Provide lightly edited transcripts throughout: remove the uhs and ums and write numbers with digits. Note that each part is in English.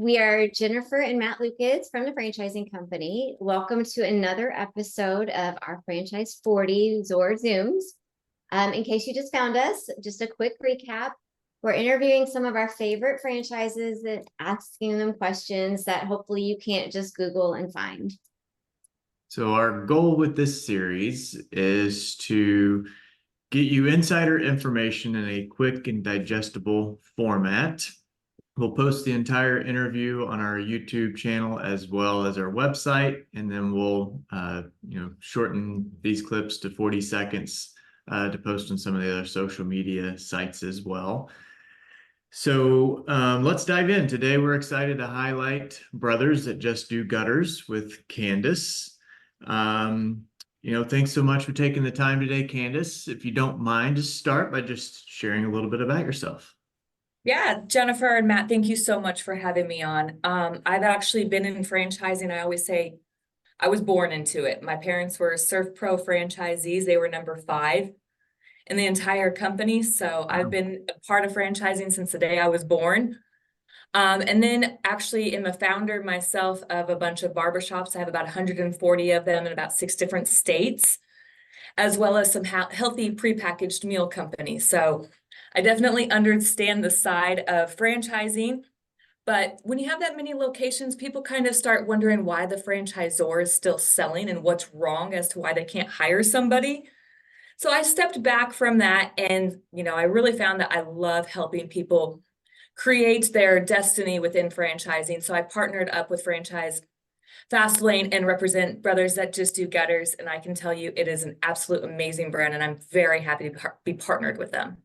We are Jennifer and Matt Lucas from the Franchising Company. Welcome to another episode of our Franchise 40 ZorZooms. In case you just found us, just a quick recap. We're interviewing some of our favorite franchises and asking them questions that hopefully you can't just Google and find. So our goal with this series is to get you insider information in a quick and digestible format. We'll post the entire interview on our YouTube channel as well as our website, and then we'll shorten these clips to 40 seconds to post on some of the other social media sites as well. So let's dive in. Today we're excited to highlight Brothers That Just Do Gutters with Candice. Thanks so much for taking the time today, Candice. If you don't mind, just start by just sharing a little bit about yourself. Yeah, Jennifer and Matt, thank you so much for having me on. I've actually been in franchising. I always say I was born into it. My parents were Surf Pro franchisees. They were number 5 in the entire company. So I've been a part of franchising since the day I was born. And then actually am a founder myself of a bunch of barbershops. I have about 140 of them in about 6 different states, as well as some healthy prepackaged meal companies. So I definitely understand the side of franchising, but when you have that many locations, people kind of start wondering why the franchisor is still selling and what's wrong as to why they can't hire somebody. So I stepped back from that and, I really found that I love helping people create their destiny within franchising. So I partnered up with Franchise Fastlane and represent Brothers That Just Do Gutters. And I can tell you it is an absolute amazing brand, and I'm very happy to be partnered with them.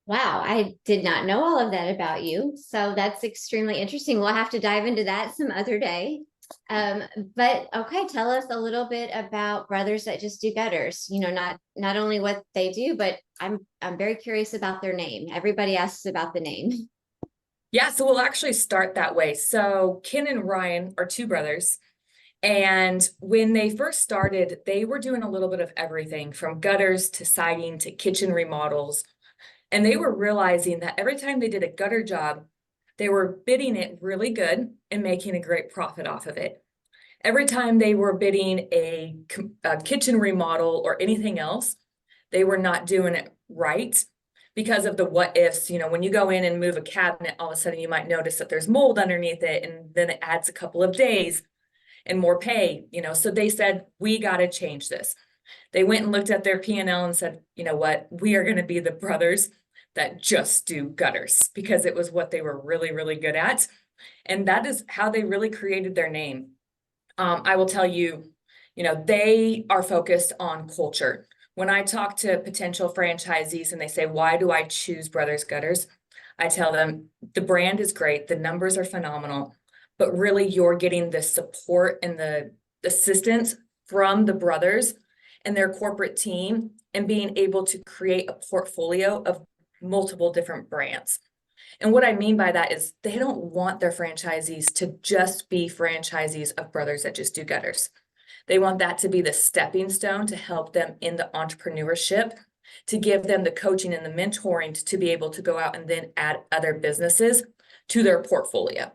Wow, I did not know all of that about you. So that's extremely interesting. We'll have to dive into that some other day. But okay, tell us a little bit about Brothers That Just Do Gutters. Not only what they do, but I'm very curious about their name. Everybody asks about the name. Yeah, so we'll actually start that way. So Ken and Ryan are 2 brothers. And when they first started, they were doing a little bit of everything from gutters to siding to kitchen remodels. And they were realizing that every time they did a gutter job, they were bidding it really good and making a great profit off of it. Every time they were bidding a kitchen remodel or anything else, they were not doing it right because of the what ifs. When you go in and move a cabinet, all of a sudden you might notice that there's mold underneath it, and then it adds a couple of days and more pay. So they said, we got to change this. They went and looked at their P&L and said, you know what, we are going to be the Brothers That Just Do Gutters, because it was what they were really, really good at. And that is how they really created their name. I will tell you, they are focused on culture. When I talk to potential franchisees and they say, why do I choose Brothers Gutters? I tell them the brand is great. The numbers are phenomenal, but really you're getting the support and the assistance from the brothers and their corporate team, and being able to create a portfolio of multiple different brands. And what I mean by that is they don't want their franchisees to just be franchisees of Brothers That Just Do Gutters. They want that to be the stepping stone to help them in the entrepreneurship, to give them the coaching and the mentoring to be able to go out and then add other businesses to their portfolio.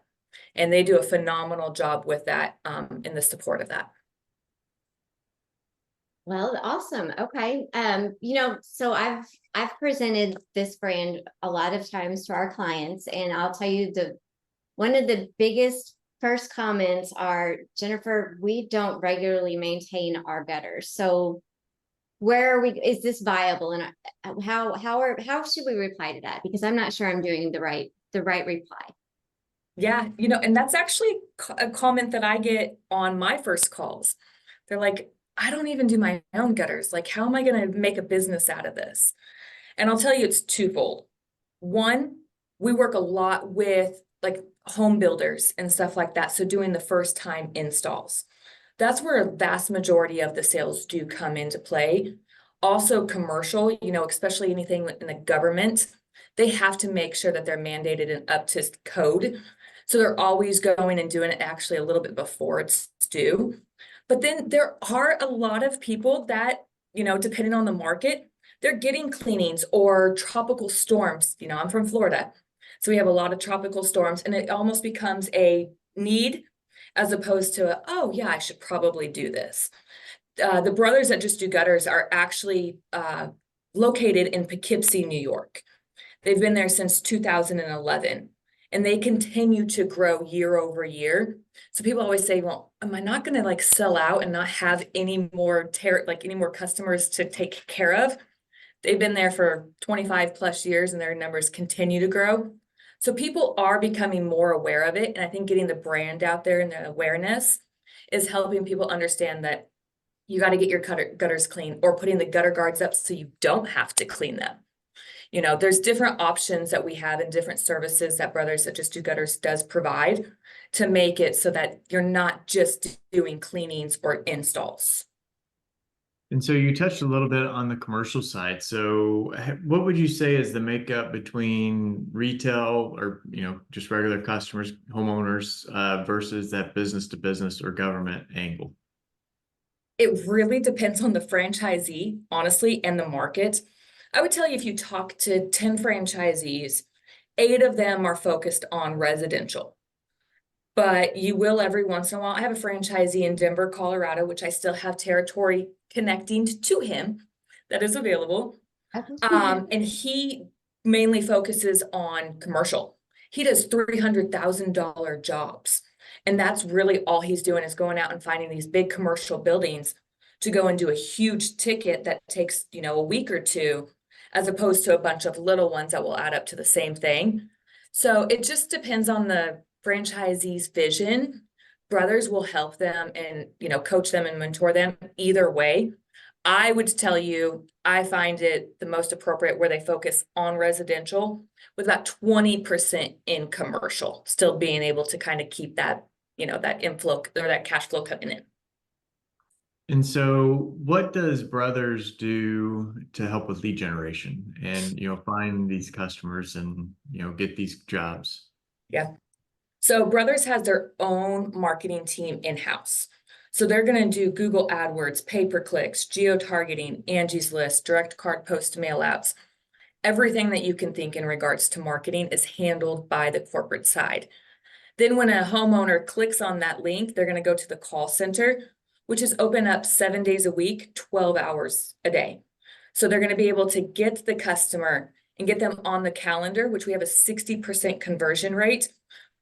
And they do a phenomenal job with that in the support of that. Well, awesome. Okay. So I've presented this brand a lot of times to our clients, and I'll tell you one of the biggest first comments are, Jennifer, we don't regularly maintain our gutters. So where are we? Is this viable? And how should we reply to that? Because I'm not sure I'm doing the right reply. Yeah, and that's actually a comment that I get on my first calls. They're like, I don't even do my own gutters. Like, how am I going to make a business out of this? And I'll tell you, it's twofold. One, we work a lot with like home builders and stuff like that. So doing the first time installs, that's where a vast majority of the sales do come into play. Also commercial, especially anything in the government, they have to make sure that they're mandated and up to code. So they're always going and doing it actually a little bit before it's due. But then there are a lot of people that, depending on the market, they're getting cleanings or tropical storms. I'm from Florida. So we have a lot of tropical storms, and it almost becomes a need as opposed to, oh yeah, I should probably do this. The brothers that just do gutters are actually located in Poughkeepsie, New York. They've been there since 2011, and they continue to grow year over year. So people always say, well, am I not going to like sell out and not have any more any more customers to take care of? They've been there for 25 plus years, and their numbers continue to grow. So people are becoming more aware of it. And I think getting the brand out there and the awareness is helping people understand that you got to get your gutters clean, or putting the gutter guards up so you don't have to clean them. You know, there's different options that we have and different services that Brothers That Just Do Gutters does provide to make it so that you're not just doing cleanings or installs. And so you touched a little bit on the commercial side. So what would you say is the makeup between retail or, just regular customers, homeowners, versus that business to business or government angle? It really depends on the franchisee, honestly, and the market. I would tell you, if you talk to 10 franchisees, 8 of them are focused on residential. But you will every once in a while. I have a franchisee in Denver, Colorado, which I still have territory connecting to him that is available. And he mainly focuses on commercial. He does $300,000 jobs. And that's really all he's doing, is going out and finding these big commercial buildings to go and do a huge ticket that takes, a week or two, as opposed to a bunch of little ones that will add up to the same thing. So it just depends on the franchisee's vision. Brothers will help them and, coach them and mentor them either way. I would tell you, I find it the most appropriate where they focus on residential with about 20% in commercial, still being able to kind of keep that, that inflow or that cash flow coming in. And so what does Brothers do to help with lead generation and, find these customers and, get these jobs? Yeah. So Brothers has their own marketing team in-house. So they're going to do Google AdWords, pay-per-clicks, geo-targeting, Angie's List, direct card post mail outs. Everything that you can think in regards to marketing is handled by the corporate side. Then when a homeowner clicks on that link, they're going to go to the call center, which is open up 7 days a week, 12 hours a day. So they're going to be able to get the customer and get them on the calendar, which we have a 60% conversion rate,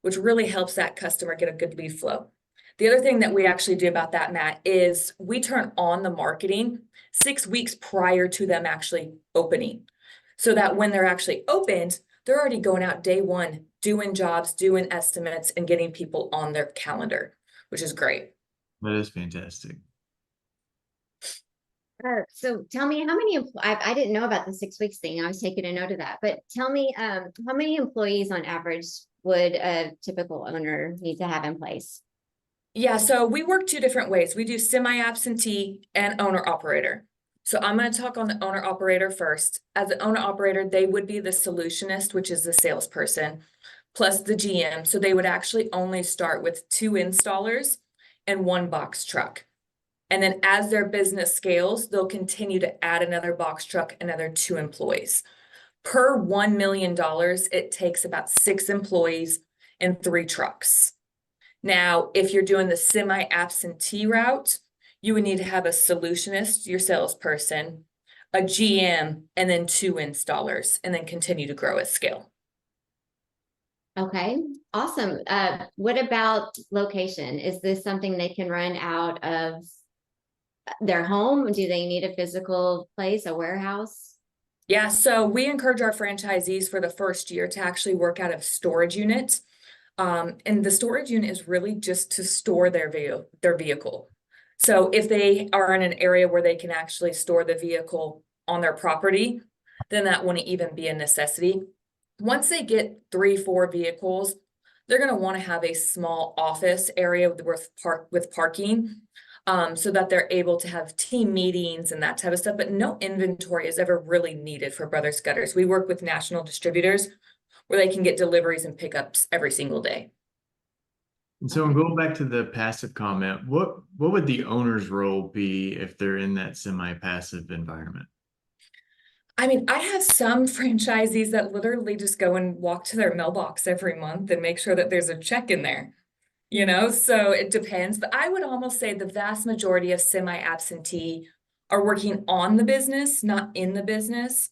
which really helps that customer get a good lead flow. The other thing that we actually do about that, Matt, is we turn on the marketing 6 weeks prior to them actually opening, so that when they're actually opened, they're already going out day one, doing jobs, doing estimates, and getting people on their calendar, which is great. That is fantastic. So tell me, how many, I didn't know about the 6 weeks thing. I was taking a note of that, but tell me, how many employees on average would a typical owner need to have in place? Yeah, so we work 2 different ways. We do semi-absentee and owner-operator. So I'm going to talk on the owner-operator first. As an owner-operator, they would be the solutionist, which is the salesperson, plus the GM. So they would actually only start with 2 installers and 1 box truck. And then as their business scales, they'll continue to add another box truck, another 2 employees. Per $1 million, it takes about 6 employees and 3 trucks. Now, if you're doing the semi-absentee route, you would need to have a solutionist, your salesperson, a GM, and then 2 installers, and then continue to grow at scale. Okay, awesome. What about location? Is this something they can run out of their home? Do they need a physical place, a warehouse? Yeah, so we encourage our franchisees for the first year to actually work out of storage units. And the storage unit is really just to store their vehicle. So if they are in an area where they can actually store the vehicle on their property, then that wouldn't even be a necessity. Once they get 3-4 vehicles, they're going to want to have a small office area with parking, so that they're able to have team meetings and that type of stuff. But no inventory is ever really needed for Brothers Gutters. We work with national distributors where they can get deliveries and pickups every single day. And so in going back to the passive comment, what would the owner's role be if they're in that semi-passive environment? I mean, I have some franchisees that literally just go and walk to their mailbox every month and make sure that there's a check in there, you know? So it depends, but I would almost say the vast majority of semi-absentee are working on the business, not in the business.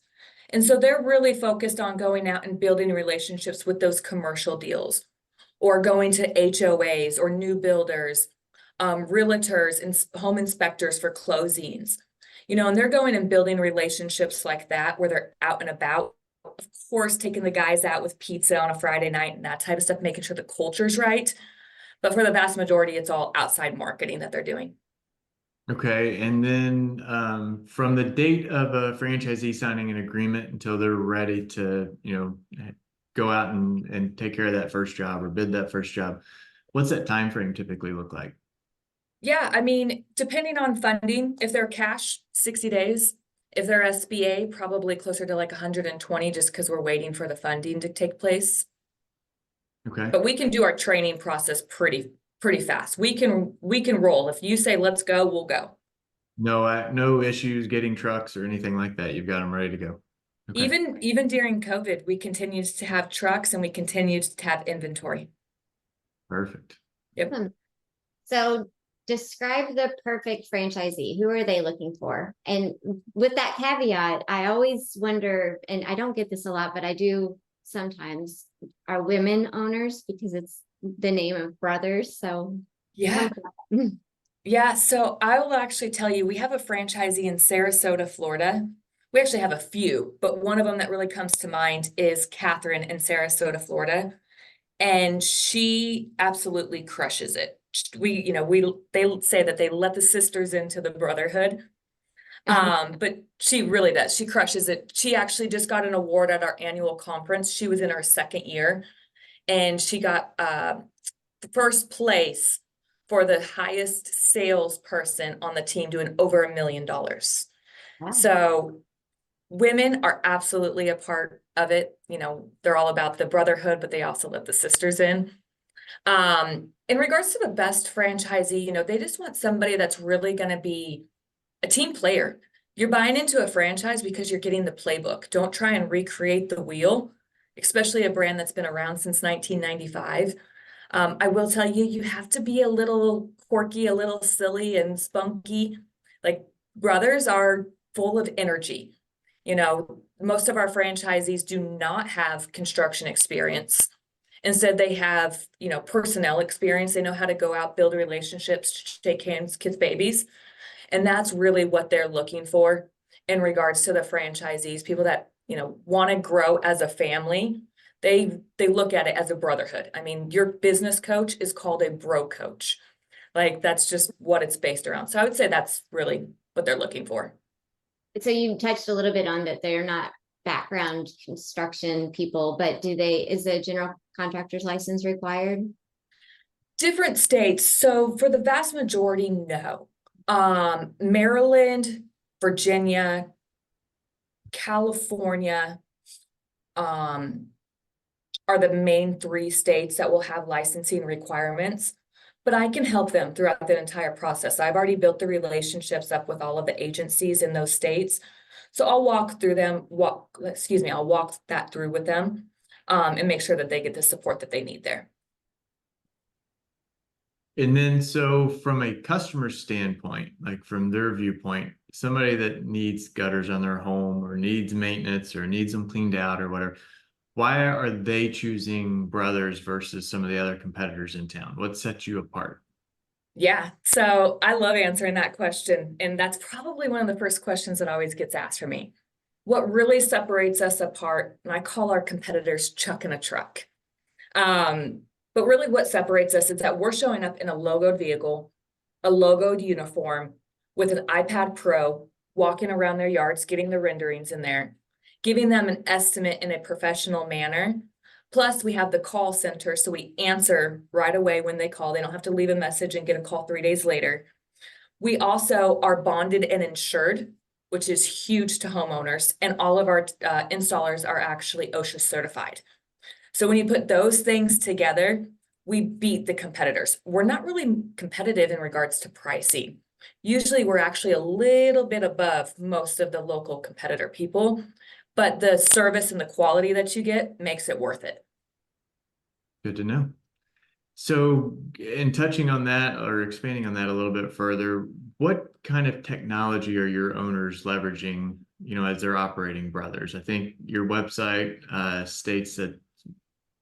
And so they're really focused on going out and building relationships with those commercial deals, or going to HOAs or new builders, realtors and home inspectors for closings. You know, and they're going and building relationships like that where they're out and about. Of course, taking the guys out with pizza on a Friday night and that type of stuff, making sure the culture's right. But for the vast majority, it's all outside marketing that they're doing. Okay, and then from the date of a franchisee signing an agreement until they're ready to, go out and take care of that first job or bid that first job, what's that time frame typically look like? Yeah, I mean, depending on funding, if they're cash, 60 days. If they're SBA, probably closer to like 120, just because we're waiting for the funding to take place. Okay, But we can do our training process pretty fast. We can roll. If you say, let's go, we'll go. no issues getting trucks or anything like that. You've got them ready to go. Okay. Even during COVID, we continued to have trucks and we continued to have inventory. Perfect. Yep. So describe the perfect franchisee. Who are they looking for? And with that caveat, I always wonder, and I don't get this a lot, but I do sometimes, are women owners, because it's the name of brothers. So Yeah. Yeah. So I will actually tell you, we have a franchisee in Sarasota, Florida. We actually have a few, but one of them that really comes to mind is Catherine in Sarasota, Florida. And she absolutely crushes it. They say that they let the sisters into the brotherhood. But she really does. She crushes it. She actually just got an award at our annual conference. She was in her second year and she got first place for the highest salesperson on the team, doing over $1 million. Wow. So women are absolutely a part of it. You know, they're all about the brotherhood, but they also let the sisters in. In regards to the best franchisee, you know, they just want somebody that's really going to be a team player. You're buying into a franchise because you're getting the playbook. Don't try and recreate the wheel, especially a brand that's been around since 1995. I will tell you, you have to be a little quirky, a little silly and spunky. Like, brothers are full of energy. You know, most of our franchisees do not have construction experience. Instead, they have, personnel experience. They know how to go out, build relationships, shake hands, kiss babies. And that's really what they're looking for in regards to the franchisees, people that, want to grow as a family. They look at it as a brotherhood. I mean, your business coach is called a bro coach. Like, that's just what it's based around. So I would say that's really what they're looking for. So you touched a little bit on that they're not background construction people, but is a general contractor's license required? Different states. So for the vast majority, no. Maryland, Virginia, California, are the main 3 states that will have licensing requirements, but I can help them throughout the entire process. I've already built the relationships up with all of the agencies in those states. So I'll walk that through with them, and make sure that they get the support that they need there. And then, so from a customer standpoint, like from their viewpoint, somebody that needs gutters on their home or needs maintenance or needs them cleaned out or whatever, why are they choosing Brothers versus some of the other competitors in town? What sets you apart? Yeah, so I love answering that question. And that's probably one of the first questions that always gets asked for me. What really separates us apart, and I call our competitors Chuck in a truck. But really what separates us is that we're showing up in a logoed vehicle, a logoed uniform with an iPad Pro, walking around their yards, getting the renderings in there, giving them an estimate in a professional manner. Plus, we have the call center, so we answer right away when they call. They don't have to leave a message and get a call 3 days later. We also are bonded and insured, which is huge to homeowners, and all of our installers are actually OSHA certified. So when you put those things together, we beat the competitors. We're not really competitive in regards to pricing. Usually we're actually a little bit above most of the local competitor people, but the service and the quality that you get makes it worth it. Good to know. So, in touching on that or expanding on that a little bit further, what kind of technology are your owners leveraging, as they're operating brothers? I think your website states that,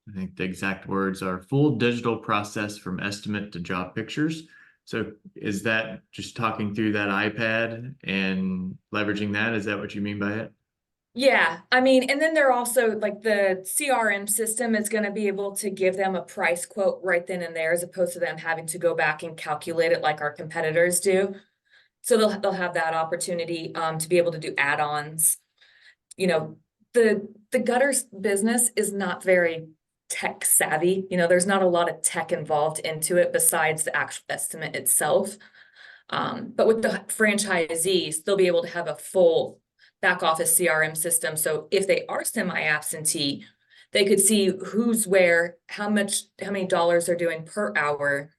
I think the exact words are full digital process from estimate to job pictures. So is that just talking through that iPad and leveraging that? Is that what you mean by it? Yeah, I mean, and then they're also like the CRM system is going to be able to give them a price quote right then and there, as opposed to them having to go back and calculate it like our competitors do. So they'll have that opportunity to be able to do add-ons. You know, the gutters business is not very tech savvy. There's not a lot of tech involved into it besides the actual estimate itself. But with the franchisees, they'll be able to have a full back office CRM system. So if they are semi-absentee, they could see who's where, how many dollars they're doing per hour,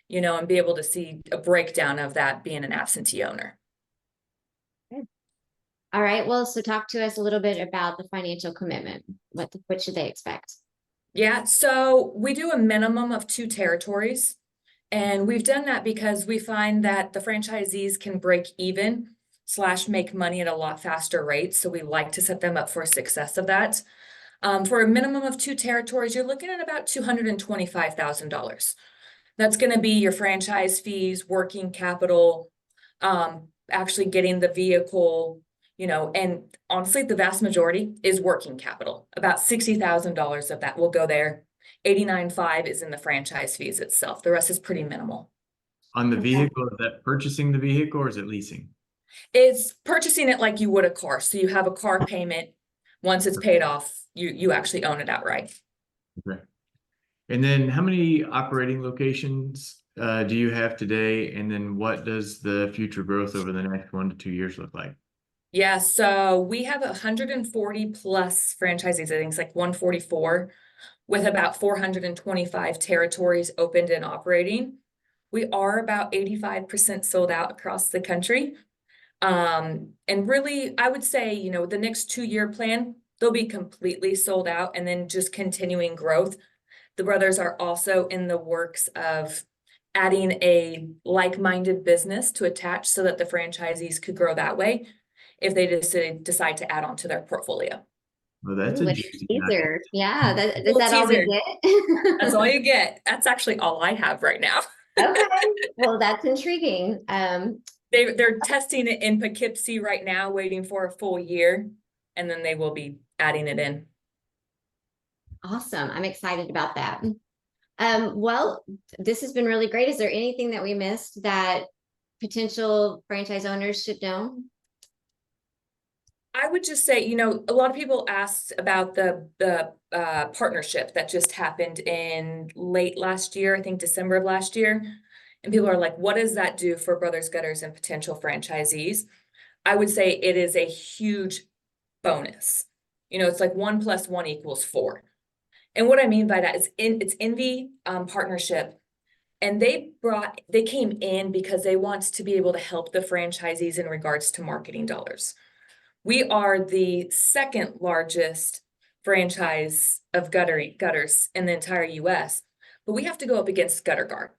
and be able to see a breakdown of that being an absentee owner. All right. Well, so talk to us a little bit about the financial commitment. What should they expect? Yeah, so we do a minimum of 2 territories. And we've done that because we find that the franchisees can break even / make money at a lot faster rate. So we like to set them up for success of that. For a minimum of 2 territories, you're looking at about $225,000. That's going to be your franchise fees, working capital, actually getting the vehicle, and honestly, the vast majority is working capital. About $60,000 of that will go there. 89.5 is in the franchise fees itself. The rest is pretty minimal. On the vehicle, is that purchasing the vehicle or is it leasing? It's purchasing it like you would a car. So you have a car payment. Once it's paid off, you actually own it outright. Okay. And then how many operating locations do you have today? And then what does the future growth over the next 1 to 2 years look like? Yeah, so we have 140 plus franchisees. I think it's like 144 with about 425 territories opened and operating. We are about 85% sold out across the country. And really, I would say, the next 2-year plan, they'll be completely sold out and then just continuing growth. The brothers are also in the works of adding a like-minded business to attach so that the franchisees could grow that way if they decide to add on to their portfolio. Well, that's Ooh, a a juicy teaser. Yeah, is Little that all we teaser. get? That's all you get. That's actually all I have right now. Okay, well, that's intriguing. They're testing it in Poughkeepsie right now, waiting for a full year, and then they will be adding it in. Awesome. I'm excited about that. Well, this has been really great. Is there anything that we missed that potential franchise owners should know? I would just say, a lot of people asked about the partnership that just happened in late last year, I think December of last year. And people are like, what does that do for Brothers Gutters and potential franchisees? I would say it is a huge bonus. It's like 1 + 1 = 4. And what I mean by that is it's Envy partnership. And they came in because they want to be able to help the franchisees in regards to marketing dollars. We are the 2nd largest franchise of gutters in the entire US, but we have to go up against GutterGuard,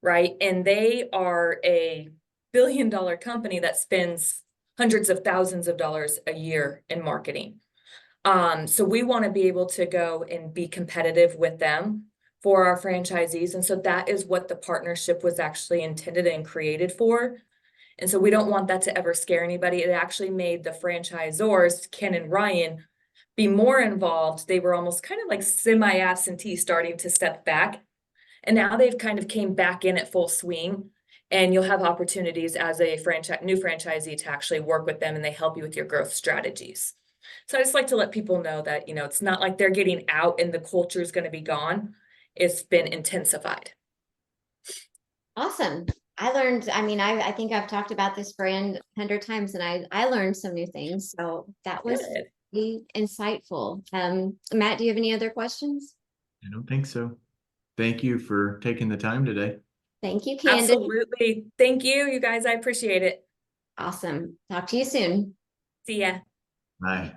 right? And they are a billion-dollar company that spends hundreds of thousands of dollars a year in marketing. So we want to be able to go and be competitive with them for our franchisees. And so that is what the partnership was actually intended and created for. And so we don't want that to ever scare anybody. It actually made the franchisors, Ken and Ryan, be more involved. They were almost kind of like semi-absentee, starting to step back. And now they've kind of came back in at full swing. And you'll have opportunities as a new franchisee to actually work with them, and they help you with your growth strategies. So I just like to let people know that, it's not like they're getting out and the culture is going to be gone. It's been intensified. Awesome. I learned, I think I've talked about this brand 100 times, and I learned some new things. So that was really insightful. Matt, do you have any other questions? I don't think so. Thank you for taking the time today. Thank you, Candice. Absolutely. Thank you, you guys. I appreciate it. Awesome. Talk to you soon. See ya. Bye.